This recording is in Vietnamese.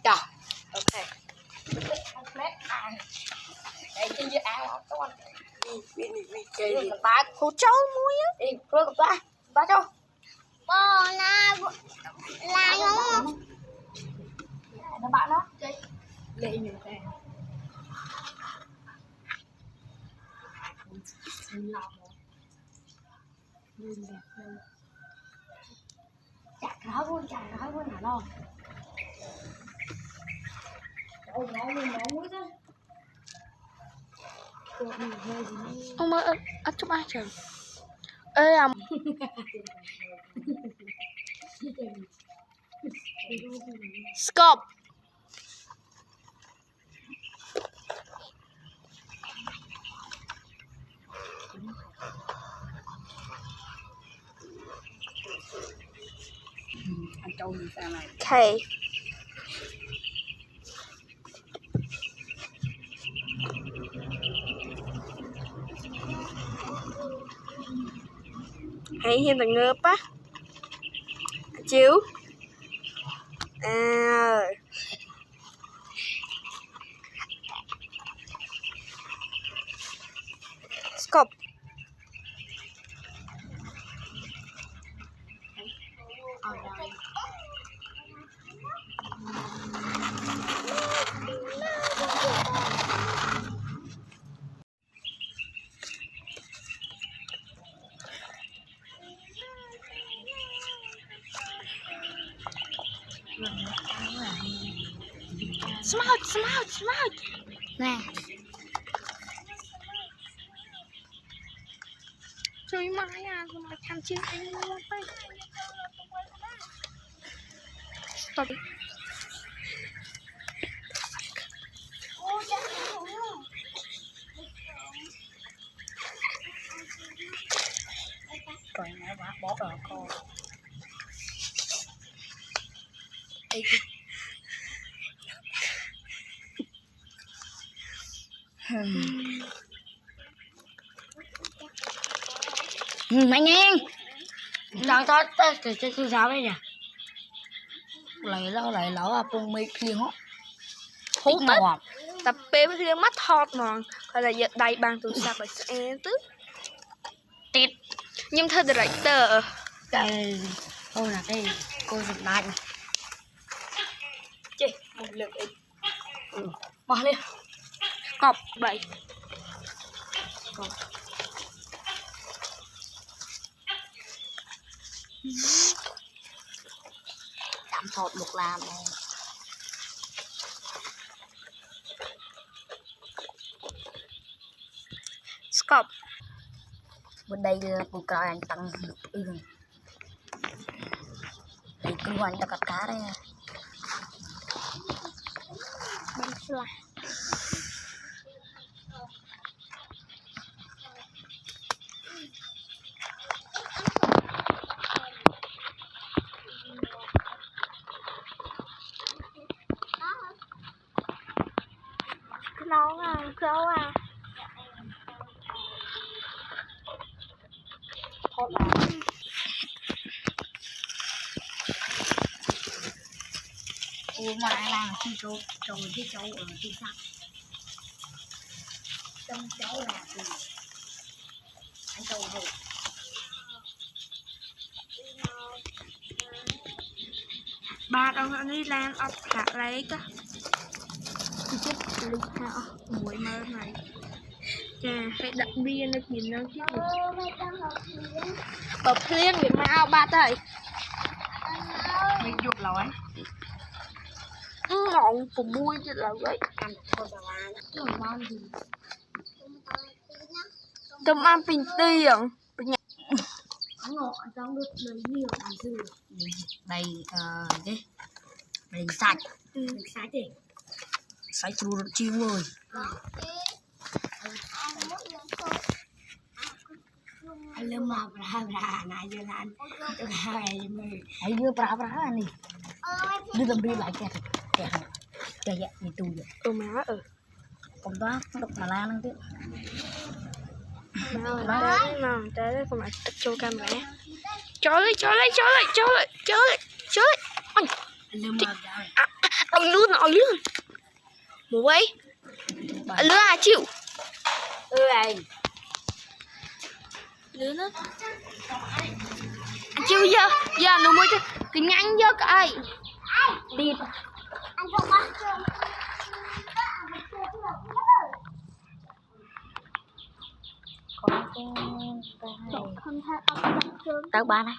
Trời. Ok. Đây trên dưới áo con. Đi chơi ba cô cháu muối á. Đi, rồi con ba. Ba cho. Bò là nó. Nó bạn nó. Chơi. Lệ nhiều thế. Xinh lắm. Nhìn đẹp hơn. Chả nói luôn hả nó. Nói luôn đó. Ông ơi, ăn chụp ai trời. Ê à. Scop. Anh Châu đi sang này. Okay. Hãy hiện tại ngợp á. Chiếu. À. Scop. Smart. Nè. Chơi mãi à, không phải tham chiến anh luôn đấy. Stop. Rồi nó bỏ vào con. Đây. Mạnh em. Đang thoát từ trên giáo đây nhỉ. Lấy lỡ à bông mây kia hốt. Hút mò. Tập bê với cái mắt thọt mà. Hay là giật đầy bằng từ sạc bởi xe tức. Tết. Nhưng thật là tờ. Đây. Thôi là đây. Cô dừng lại. Chị, một lực ít. Bỏ lên. Cọp 7. Cọp. Chạm thọt một làm này. Scop. Bên đây là một cái anh tăng đây cứ hoành ta cắt cá đây nha. Bên fly. Nấu à, dấu à. Thôi là ủa mà ai làm khi cháu cái cháu ở trên sắt. Trong cháu là gì? Anh cháu rồi. Ba đâu nó đi làm ấp hạt lấy cơ. Chị chết lịch hả? Muối mơ này. Chà, phải đặt bia nó nhìn nó chứ. Bập liên việc mà ao ba tay. mình dục lẩu ấy. Ngon cùng muối chứ là vậy. Ăn thôi bà ăn. Rồi ngon gì? Tôm ăn bình tiền. Ngộ trong được lấy nhiều ăn dừa. Đây cái đây sạch. Sạch thì. Sạch chua được chiêu rồi. Anh lâm mà bra này giờ là anh cho hai mươi. Ai đưa bra này. Đưa làm đi lại kẹt. Kẹt vậy đi tu vậy. Má Còn đó đục mà la nữa chứ. Nào, tới con lại tắt cho camera. Trời ơi. Lâm mà ôi lươn muối lươn à chịu anh lươn á chịu giờ nó mới cái nhanh giờ cái đi tao ba này